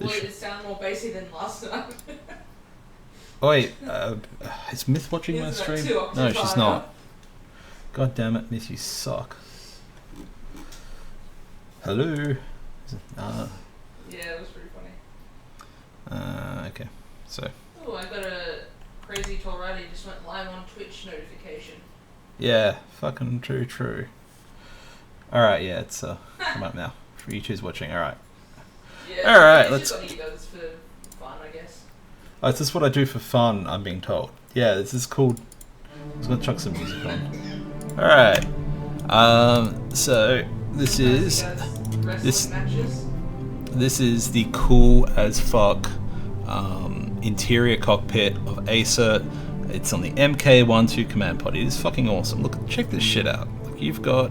Boy, it sounded more basic than last time. Oh wait, is Myth watching my stream? No, she's not. God damn it, Myth, you suck. Hello? Yeah, it was pretty funny. Okay, so. Oh, I got a crazy already. Just went live on Twitch notification. Yeah, fucking true. Alright, yeah, it's come up now. For you two's watching, alright. Yeah, alright, let's. let's. Just what he does for fun, I guess. Oh, is this what I do for fun, I'm being told? Yeah, this is called. Let's go chuck some music on. Alright. So this is this is the cool as fuck interior cockpit of ACERT. It's on the MK12 command pod. It is fucking awesome. Look, check this shit out. Like, you've got,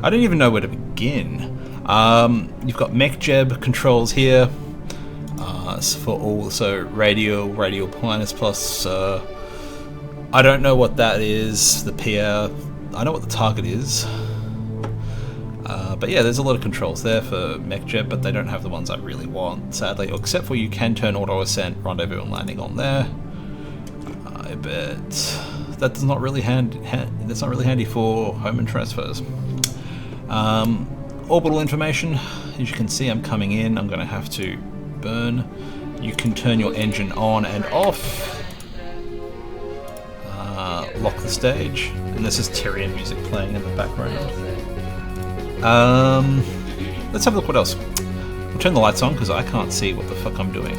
I don't even know where to begin. You've got MechJeb controls here for all, so radio plus. I don't know what that is. The PR. I know what the target is. But yeah, there's a lot of controls there for MechJet, but they don't have the ones I really want, sadly. Except for you can turn auto ascent, rendezvous, and landing on there. I bet that's not really that's not really handy for home and transfers. Orbital information. As you can see, I'm coming in. I'm going to have to burn. You can turn your engine on and off. Lock the stage, and this is Tyrion music playing in the background. Let's have a look what else. We'll turn the lights on because I can't see what the fuck I'm doing.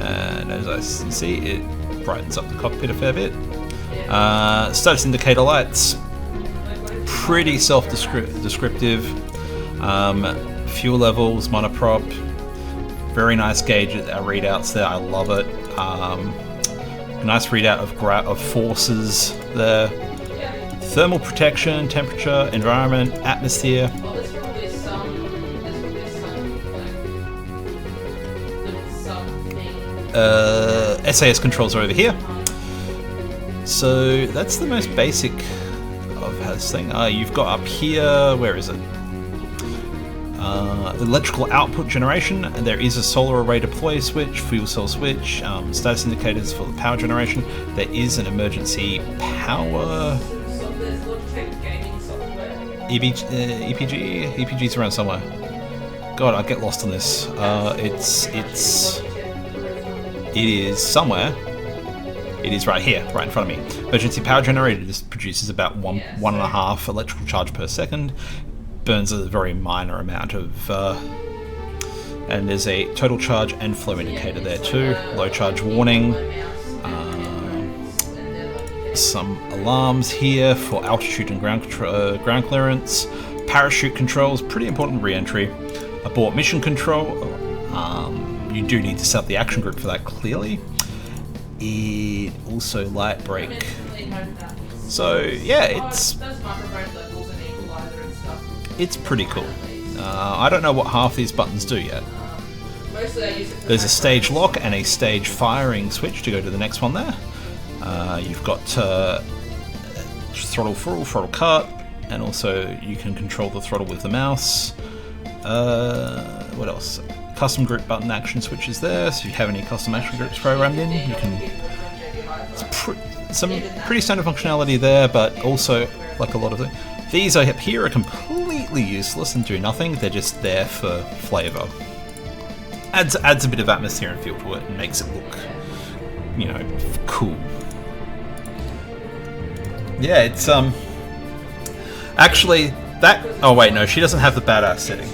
And as I see, it brightens up the cockpit a fair bit. Status indicator lights. Pretty self-descriptive. Fuel levels, monoprop. Very nice gauge readouts there. I love it. Nice readout of forces there. Thermal protection, temperature, environment, atmosphere. SAS controls are over here. So that's the most basic of this thing. You've got up here, where is it? Electrical output generation. There is a solar array deploy switch, fuel cell switch, status indicators for the power generation. There is an emergency power. EPG's around somewhere. God, I get lost on this. It is somewhere. It is right here, right in front of me. Emergency power generator. This produces about one and a half electrical charge per second. Burns a very minor amount of. And there's a total charge and flow indicator there too. Low charge warning. Some alarms here for altitude and ground clearance. Parachute controls, pretty important re-entry. Abort mission control. You do need to set up the action group for that, clearly. It also light brake. So yeah, it's pretty cool. I don't know what half these buttons do yet. There's a stage lock and a stage firing switch to go to the next one there. You've got throttle full, throttle cut, and also you can control the throttle with the mouse. What else? Custom group button action switches there, so if you have any custom action groups programmed in, you can. Some pretty standard functionality there, but also, like a lot of these up here are completely useless and do nothing. They're just there for flavour. Adds a bit of atmosphere and feel to it and makes it look, cool. Yeah, it's actually that. Oh wait, no, she doesn't have the badass setting.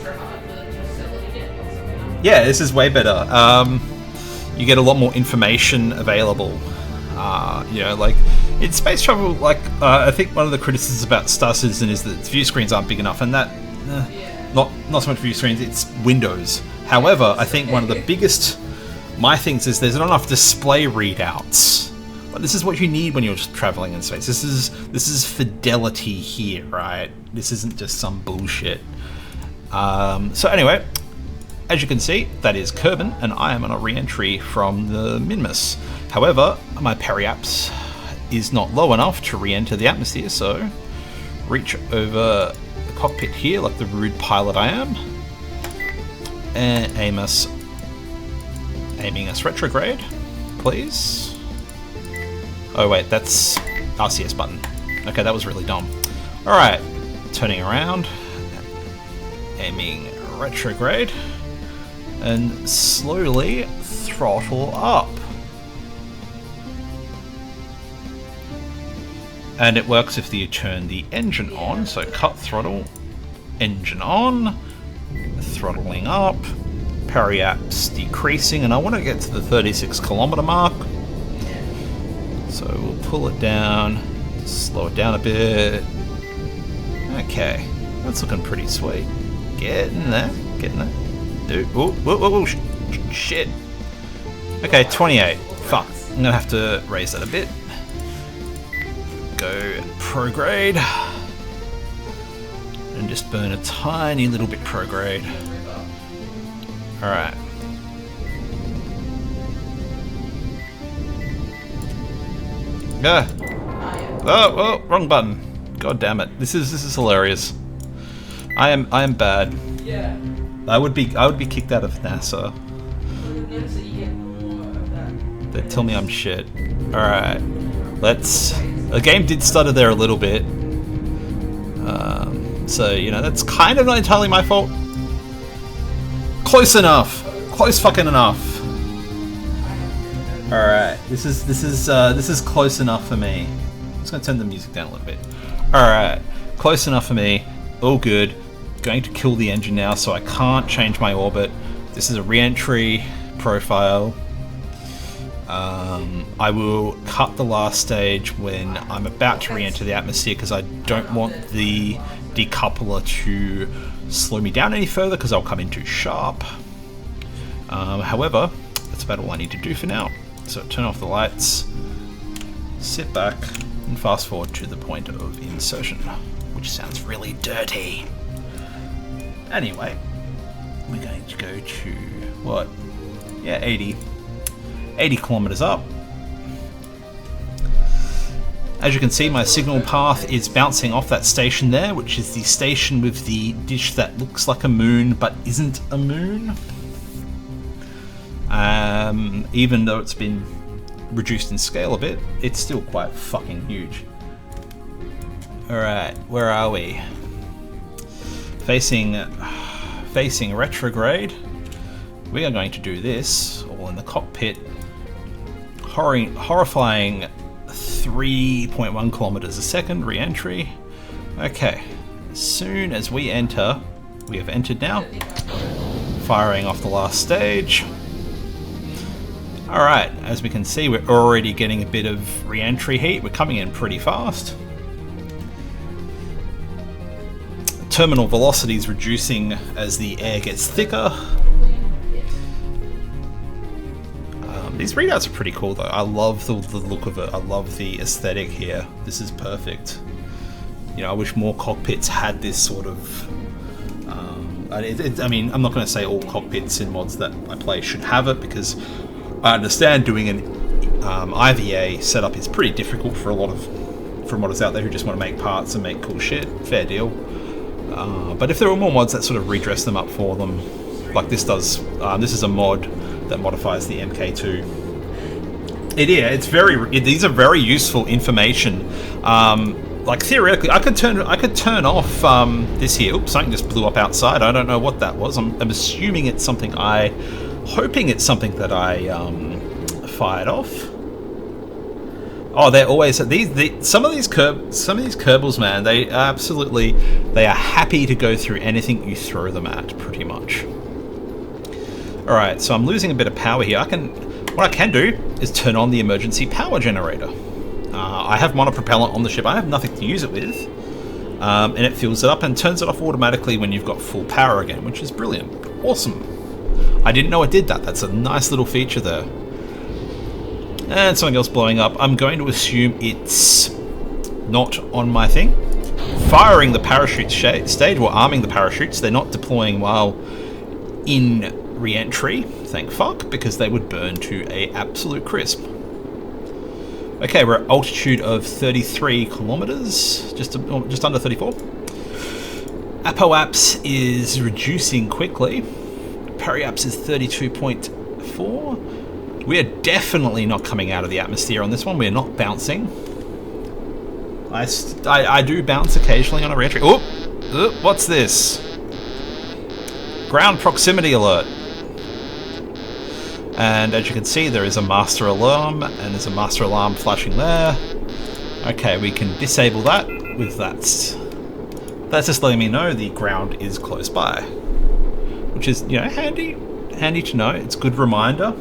Yeah, this is way better. You get a lot more information available. Like in space travel, like I think one of the criticisms about Star Citizen is that its view screens aren't big enough, and that not so much view screens, it's windows. However, I think one of the biggest my things is there's not enough display readouts. But this is what you need when you're just traveling in space. This is fidelity here, right? This isn't just some bullshit. So anyway, as you can see, that is Kerbin, and I am on a re-entry from the Minmus. However, my periaps is not low enough to re-enter the atmosphere, so reach over the cockpit here like the rude pilot I am. and aiming us retrograde, please. Oh wait, that's RCS button. Okay, that was really dumb. Alright, turning around, aiming retrograde, and slowly throttle up. And it works if you turn the engine on, so cut throttle, engine on, throttling up, periaps decreasing, and I want to get to the 36 kilometer mark. So we'll pull it down, slow it down a bit. Okay, that's looking pretty sweet. Getting there, getting there. Dude, whoa, whoa, whoa, whoa, shit. Okay, 28. Fuck, I'm gonna have to raise that a bit. Go prograde. And just burn a tiny little bit prograde. Alright. Ah. Oh, wrong button. God damn it. This is hilarious. I am bad. Yeah. I would be kicked out of NASA. They tell me I'm shit. Alright. The game did stutter there a little bit. So, you know, that's kind of not entirely my fault. Close enough. Close fucking enough. Alright, this is close enough for me. I'm just gonna turn the music down a little bit. Alright, close enough for me. All good. Going to kill the engine now, so I can't change my orbit. This is a re-entry profile. I will cut the last stage when I'm about to re-enter the atmosphere because I don't want the decoupler to slow me down any further because I'll come in too sharp. However, that's about all I need to do for now. So turn off the lights, sit back, and fast forward to the point of insertion, which sounds really dirty. Anyway, we're going to go to, what? Yeah, 80 kilometers up. As you can see, my signal path is bouncing off that station there, which is the station with the dish that looks like a moon but isn't a moon. Even though it's been reduced in scale a bit, it's still quite fucking huge. Alright, where are we? Facing retrograde. We are going to do this all in the cockpit. Horrifying 3.1 kilometers a second re-entry. Okay, as soon as we enter, we have entered now. Firing off the last stage. Alright, as we can see, we're already getting a bit of re-entry heat. We're coming in pretty fast. Terminal velocity is reducing as the air gets thicker. These readouts are pretty cool though. I love the look of it. I love the aesthetic here. This is perfect. You know, I wish more cockpits had this sort of... I mean, I'm not going to say all cockpits in mods that I play should have it, because I understand doing an IVA setup is pretty difficult for a lot of modders out there who just want to make parts and make cool shit. Fair deal. But if there were more mods that sort of redress them up for them, like this does. This is a mod that modifies the MK2. These are very useful information. Like theoretically, I could turn off this here. Oops, something just blew up outside. I don't know what that was. I'm assuming it's something hoping it's something that I fired off. Oh, they're always some of these Kerbals, man. They are happy to go through anything you throw them at, pretty much. All right, so I'm losing a bit of power here. What I can do is turn on the emergency power generator. I have monopropellant on the ship. I have nothing to use it with, and it fills it up and turns it off automatically when you've got full power again, which is brilliant. Awesome. I didn't know it did that. That's a nice little feature there. And something else blowing up. I'm going to assume it's not on my thing. Firing the parachute stage, or arming the parachutes. They're not deploying while in re-entry, thank fuck, because they would burn to a absolute crisp. Okay, we're at altitude of 33 kilometers, just under 34. Apoaps is reducing quickly. periaps is 32.4. We are definitely not coming out of the atmosphere on this one. We're not bouncing. I do bounce occasionally on a re-entry. Oh, what's this? Ground proximity alert. And as you can see, there is a master alarm, and there's a master alarm flashing there. Okay, we can disable that with that. That's just letting me know the ground is close by, which is, you know, handy to know. It's a good reminder.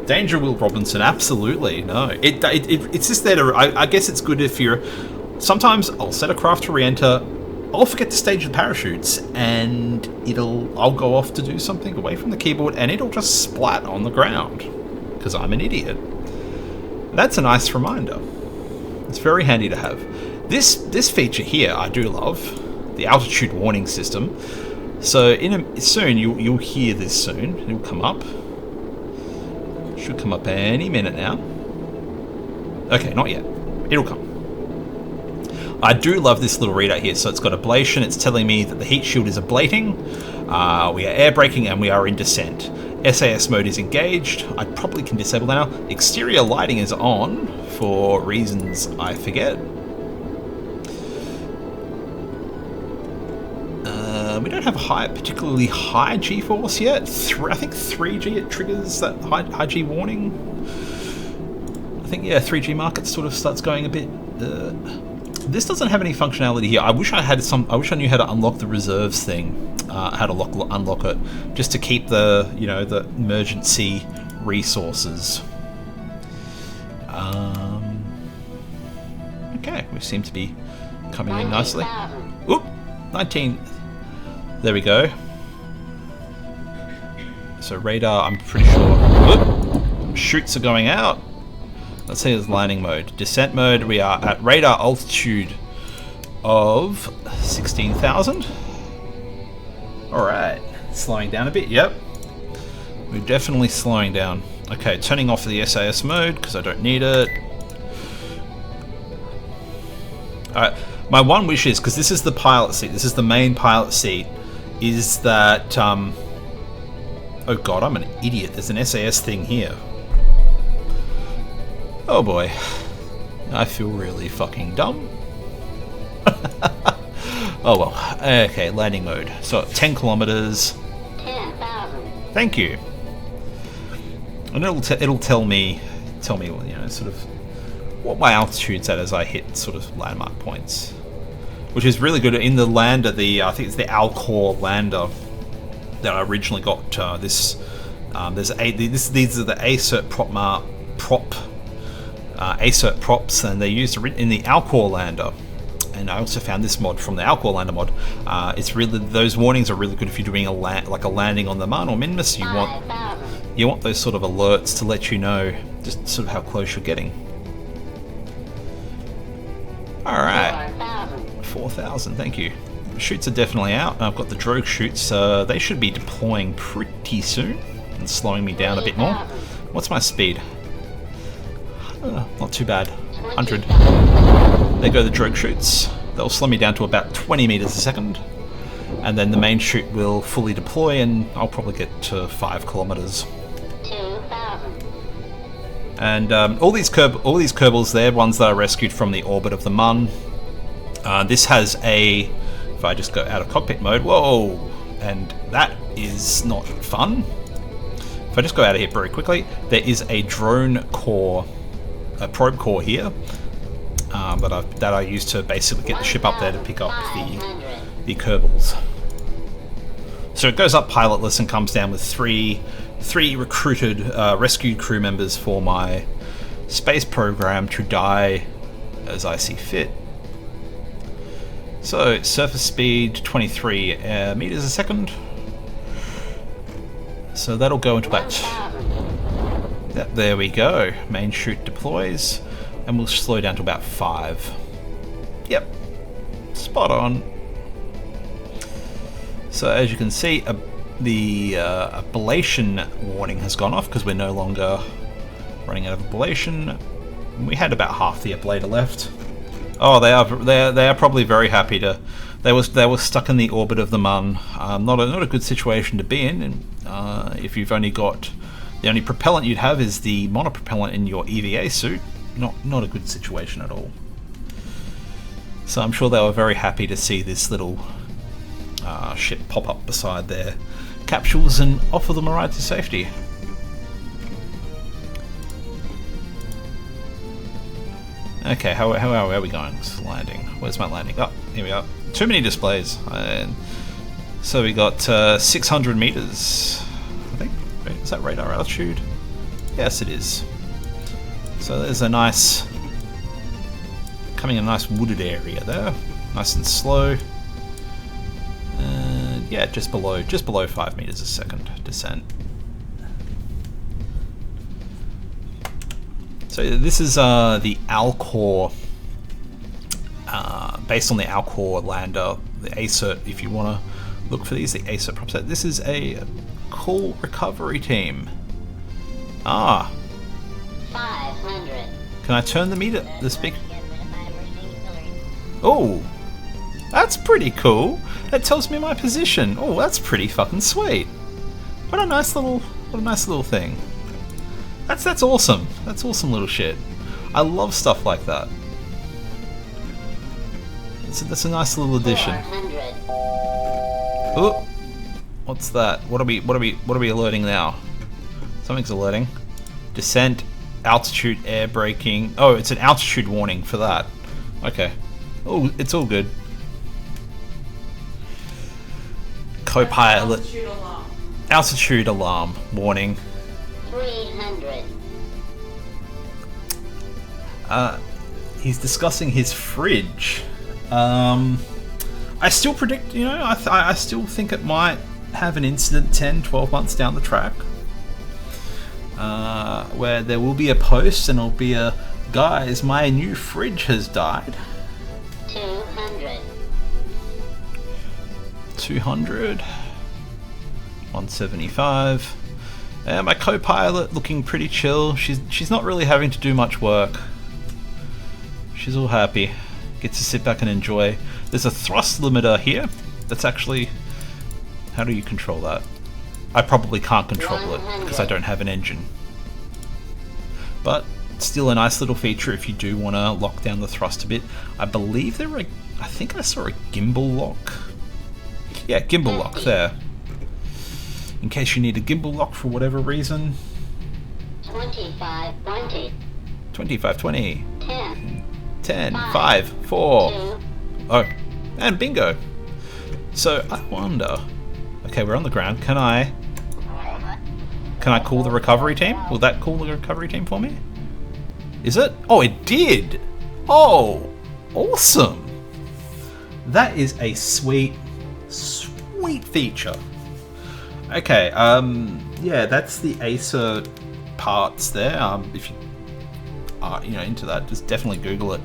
Danger, Will Robinson, absolutely. No, it's just there to, I guess it's good if you're, sometimes I'll set a craft to re-enter, I'll forget to stage the parachutes, and I'll go off to do something away from the keyboard, and it'll just splat on the ground, because I'm an idiot. That's a nice reminder. It's very handy to have. This feature here I do love, the altitude warning system. So soon you'll hear this soon. It'll come up. Should come up any minute now. Okay, not yet. It'll come. I do love this little readout here. So it's got ablation. It's telling me that the heat shield is ablating. We are air braking and we are in descent. SAS mode is engaged. I probably can disable that now. Exterior lighting is on for reasons I forget. We don't have particularly high G-force yet. I think 3G it triggers that high G warning. I think, yeah, 3G market sort of starts going a bit. This doesn't have any functionality here. I wish I knew how to unlock the reserves thing. How to unlock it, just to keep the the emergency resources. Okay, we seem to be coming in nicely. Oop, 19. There we go. So radar, I'm pretty sure. Oop, shoots are going out. Let's say it's landing mode. Descent mode, we are at radar altitude of 16,000. Alright, slowing down a bit, yep. We're definitely slowing down. Okay, turning off the SAS mode because I don't need it. Alright, my one wish is, because this is the pilot seat, this is the main pilot seat, is that, oh god, I'm an idiot, there's an SAS thing here. Oh boy, I feel really fucking dumb. Oh well, okay, landing mode. So 10 kilometers. 10,000. Thank you. And it'll tell me, sort of what my altitude's at as I hit sort of landmark points, which is really good. In the lander, I think it's the Alcor lander that I originally got. These are the ACERT ACERT props, and they used in the Alcor lander. And I also found this mod from the Alcor lander mod. It's really, those warnings are really good if you're doing a landing on the Mun or Minmus. You want those sort of alerts to let you know just sort of how close you're getting. All right, 4,000. Thank you. Shoots are definitely out. I've got the drogue shoots. They should be deploying pretty soon and slowing me down a bit more. What's my speed? Not too bad. 100. There go the drogue shoots. They'll slow me down to about 20 meters a second, and then the main chute will fully deploy, and I'll probably get to 5 kilometers. 2,000. And all these Kerbals there, ones that I rescued from the orbit of the Mun. This has a, if I just go out of cockpit mode, whoa, and that is not fun. If I just go out of here very quickly, there is a drone core, a probe core here. That I use to basically get the ship up there to pick up the Kerbals. So it goes up pilotless and comes down with three recruited, rescued crew members for my space program to die as I see fit. So surface speed 23 meters a second. So that'll go into about. Yep, there we go. Main chute deploys. And we'll slow down to about 5. Yep, spot on. So as you can see, the ablation warning has gone off because we're no longer running out of ablation. We had about half the ablator left. Oh, they are probably very happy to They were stuck in the orbit of the Mun. Not a good situation to be in. And if you've only got the only propellant you'd have is the monopropellant in your EVA suit, not a good situation at all. So I'm sure they were very happy to see this little ship pop up beside their capsules and offer them a ride to safety. Okay, how are we going? Landing. Where's my landing? Oh, here we are. Too many displays. So we got 600 meters, I think. Wait, is that radar altitude? Yes, it is. So there's a nice, coming in a nice wooded area there. Nice and slow. Yeah, just below 5 meters a second descent. So this is the Alcor, based on the Alcor lander, the ACERT, if you want to look for these, the ACERT prop set. This is a cool recovery team. 500. Can I turn the speaker? Oh, that's pretty cool. That tells me my position. Oh, that's pretty fucking sweet. What a nice little thing. That's awesome. That's awesome little shit. I love stuff like that. That's a nice little addition. 400. Oh, what's that? What are we alerting now? Something's alerting. Descent, altitude, air braking. Oh, it's an altitude warning for that. Okay. Oh, it's all good. Co-pilot. Altitude alarm warning. 300. He's discussing his fridge. I still predict, I still think it might have an incident 10, 12 months down the track. Where there will be a post and it'll be a, guys, my new fridge has died. 200. 200. 175. My co-pilot looking pretty chill. She's not really having to do much work. She's all happy. Gets to sit back and enjoy. There's a thrust limiter here. That's actually... How do you control that? I probably can't control it because I don't have an engine. But still a nice little feature if you do want to lock down the thrust a bit. I believe I think I saw a gimbal lock. Yeah, gimbal lock there. In case you need a gimbal lock for whatever reason. 2520. 2520. 10. 10, 5, 4. 2. Oh, and bingo. So I wonder. Okay, we're on the ground. Can I call the recovery team? Will that call the recovery team for me? Is it? Oh, it did. Oh, awesome. That is a sweet feature. Okay, yeah, that's the Acer parts there. If you are, into that, just definitely Google it.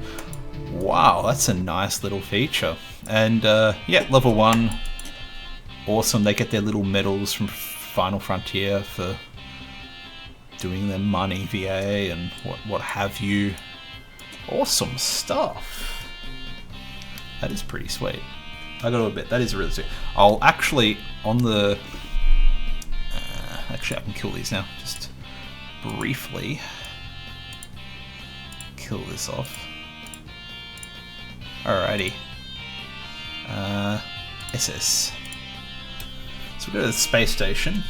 Wow, that's a nice little feature. And yeah, level 1, awesome. They get their little medals from Final Frontier for doing their Mun EVA and what have you. Awesome stuff. That is pretty sweet. I gotta admit, that is really sweet. I'll actually, on the... actually, I can kill these now. Just briefly kill this off. Alrighty. SS. So we go to the space station.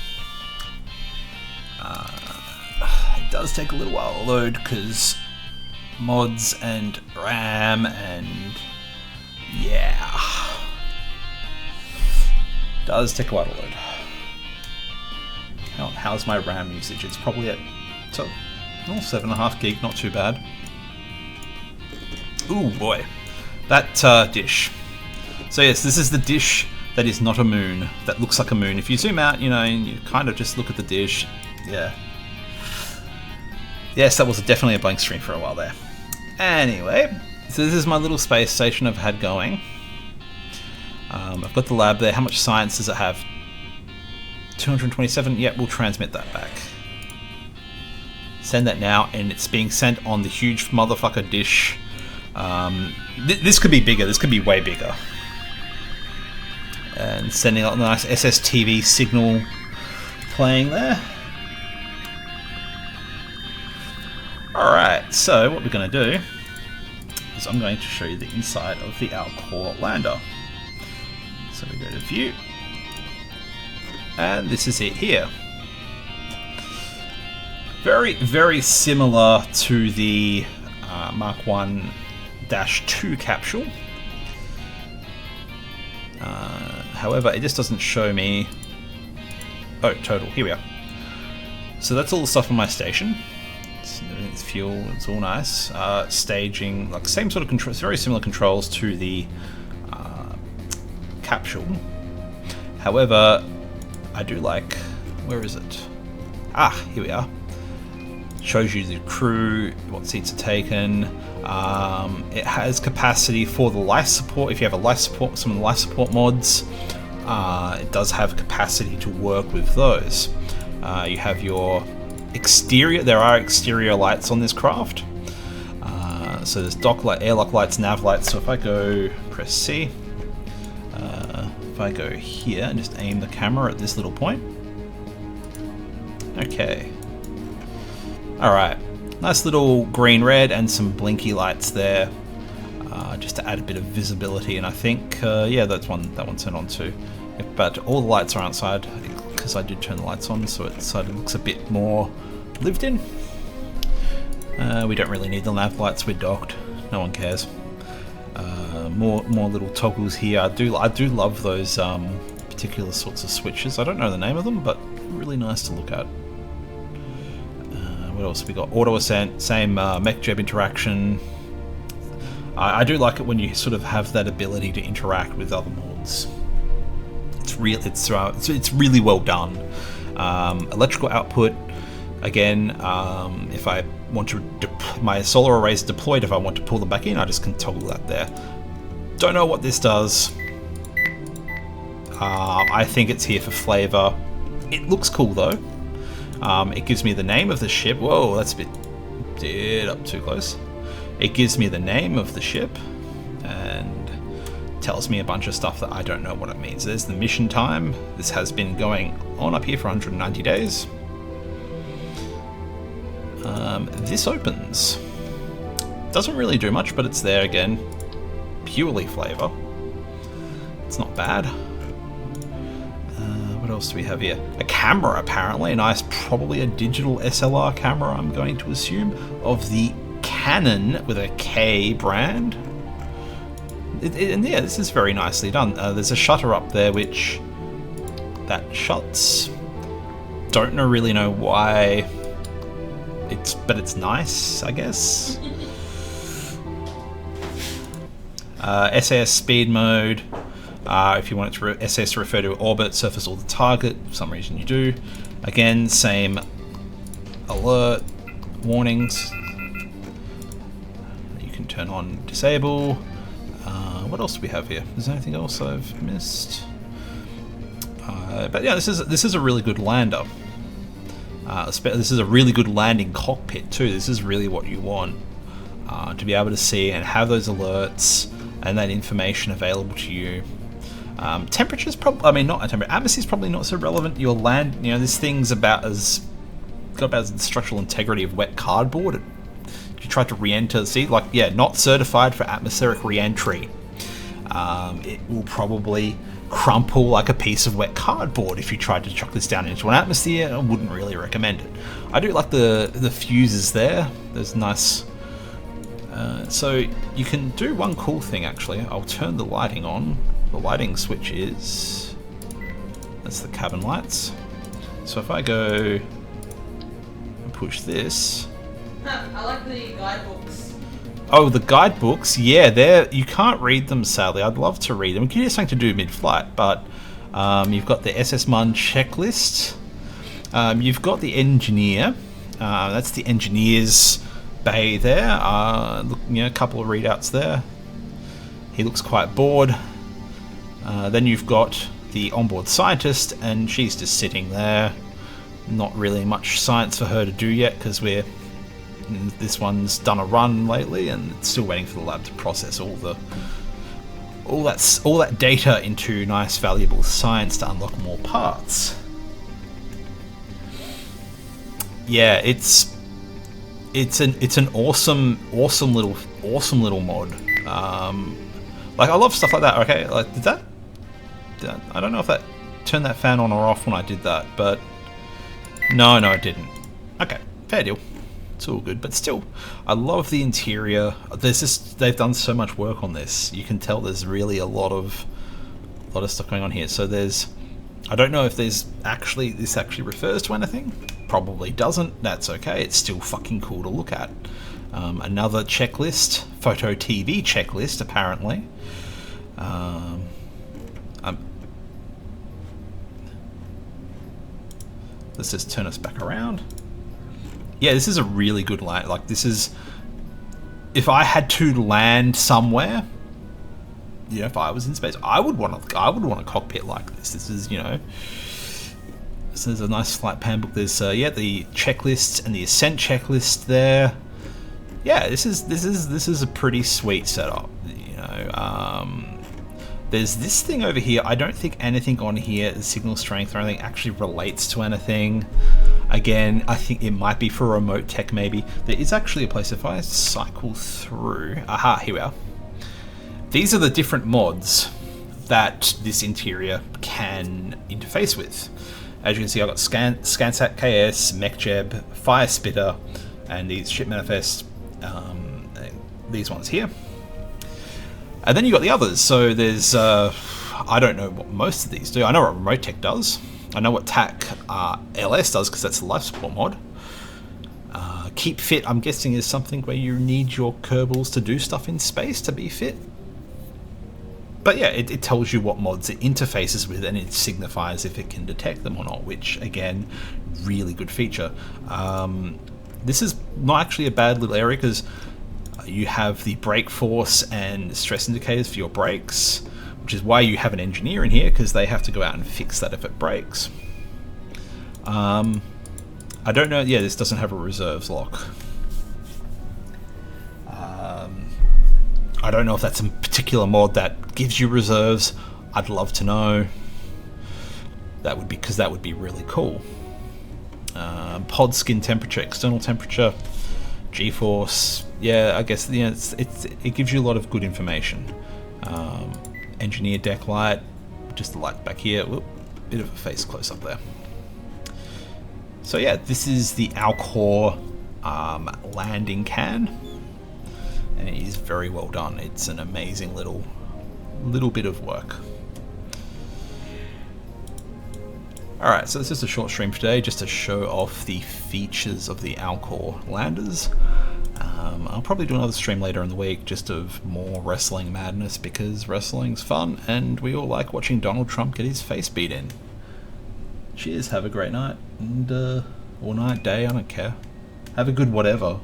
It does take a little while to load because mods and RAM and yeah. Does take a while to load. How's my RAM usage? It's probably at 7.5 gig, not too bad. Ooh boy, that dish. So yes, this is the dish that is not a moon, that looks like a moon. If you zoom out, and you kind of just look at the dish, yeah. Yes, that was definitely a blank screen for a while there. Anyway, so this is my little space station I've had going. I've got the lab there. How much science does it have? 227? Yeah, we'll transmit that back. Send that now, and it's being sent on the huge motherfucker dish. This could be bigger. This could be way bigger. and sending out a nice SSTV signal playing there. Alright, so what we're going to do is I'm going to show you the inside of the Alcor lander. So we go to view, and this is it here. Very, very similar to the Mark 1-2 capsule. However, it just doesn't show me... Oh, total. Here we are. So that's all the stuff on my station. Everything's fuel. It's all nice. Staging, like same sort of controls, very similar controls to the capsule. However, I do like... Where is it? Ah, here we are. Shows you the crew, what seats are taken. It has capacity for the life support. If you have a life support, some of the life support mods, it does have capacity to work with those. You have your exterior. There are exterior lights on this craft. So there's dock light, airlock lights, nav lights. So if I go press C, if I go here and just aim the camera at this little point. Okay. Alright, nice little green red and some blinky lights there, just to add a bit of visibility, and I think, yeah, that one's turned on too. But all the lights are outside, because I did turn the lights on, so it sort of looks a bit more lived in. We don't really need the nav lights, we're docked, no one cares. More little toggles here. I do love those particular sorts of switches. I don't know the name of them, but really nice to look at. What else we got? Auto ascent, same mech jeb interaction. I do like it when you sort of have that ability to interact with other mods. It's really well done. Electrical output, again, if I want to, my solar arrays deployed. If I want to pull them back in, I just can toggle that there. Don't know what this does. I think it's here for flavor. It looks cool though. It gives me the name of the ship. Whoa, that's a bit up too close. It gives me the name of the ship and tells me a bunch of stuff that I don't know what it means. There's the mission time. This has been going on up here for 190 days. This opens. Doesn't really do much, but it's there again. Purely flavor. It's not bad. What else do we have here? A camera, apparently. A nice, probably a digital SLR camera, I'm going to assume, of the Canon with a K brand. And yeah, this is very nicely done. There's a shutter up there which that shuts. Don't really know why. But it's nice, I guess. SAS speed mode. If you want it to SAS to refer to orbit, surface, or the target, for some reason you do. Again, same alert, warnings. You can turn on, disable. What else do we have here? Is there anything else I've missed? But yeah, this is a really good lander. This is a really good landing cockpit too. This is really what you want, to be able to see and have those alerts and that information available to you. Temperature's probably, I mean, not a temperature. Atmosphere's probably not so relevant. Your land, you know, this thing's got about the structural integrity of wet cardboard. If you try to re-enter, see, like, yeah, not certified for atmospheric re-entry. It will probably crumple like a piece of wet cardboard if you tried to chuck this down into an atmosphere. I wouldn't really recommend it. I do like the fuses there. There's nice. So you can do one cool thing actually. I'll turn the lighting on. The lighting switch is, that's the cabin lights. So if I go and push this. I like the guidebooks. Oh, the guidebooks, yeah, you can't read them sadly. I'd love to read them. We could do something to do mid-flight, but you've got the SS-MUN checklist. You've got the engineer. That's the engineer's bay there. Look, you know, a couple of readouts there. He looks quite bored. Then you've got the onboard scientist, and she's just sitting there. Not really much science for her to do yet, because this one's done a run lately, and it's still waiting for the lab to process all all that data into nice valuable science to unlock more parts. Yeah, it's an awesome little mod. Like, I love stuff like that. Okay, like I don't know if that turned that fan on or off when I did that, but no, it didn't. Okay, fair deal. It's all good, but still, I love the interior. They've done so much work on this. You can tell there's really a lot of stuff going on here. So I don't know if this actually refers to anything. Probably doesn't. That's okay. It's still fucking cool to look at. Another checklist, photo TV checklist, apparently. Let's just turn us back around. Yeah, this is a really good land. Like, this is, if I had to land somewhere, you know, if I was in space, I would want a cockpit like this. This is, you know, this is a nice flight plan book. There's yeah, the checklist and the ascent checklist there. Yeah, this is a pretty sweet setup. You know, there's this thing over here. I don't think anything on here, the signal strength or anything, actually relates to anything. Again, I think it might be for remote tech, maybe. There is actually a place, if I cycle through... Aha, here we are. These are the different mods that this interior can interface with. As you can see, I've got Scansat KS, MechJeb, Fire Spitter, and these ship manifest, these ones here. And then you've got the others. So there's, I don't know what most of these do. I know what Remote Tech does. I know what TAC LS does, because that's the life support mod. Keep Fit, I'm guessing, is something where you need your Kerbals to do stuff in space to be fit. But yeah, it tells you what mods it interfaces with, and it signifies if it can detect them or not, which, again, really good feature. This is not actually a bad little area, because you have the brake force and stress indicators for your brakes, which is why you have an engineer in here, because they have to go out and fix that if it breaks. I don't know, yeah, this doesn't have a reserves lock. I don't know if that's a particular mod that gives you reserves. I'd love to know. That would be, because that would be really cool. Pod skin temperature, external temperature, G-force. Yeah, I guess, you know, it gives you a lot of good information. Engineer deck light, just the light back here. Whoop, bit of a face close up there. So yeah, this is the Alcor landing can, and it is very well done. It's an amazing little bit of work. Alright, so this is a short stream for today, just to show off the features of the Alcor landers. I'll probably do another stream later in the week, just of more wrestling madness, because wrestling's fun, and we all like watching Donald Trump get his face beat in. Cheers, have a great night, and or night, day, I don't care. Have a good whatever.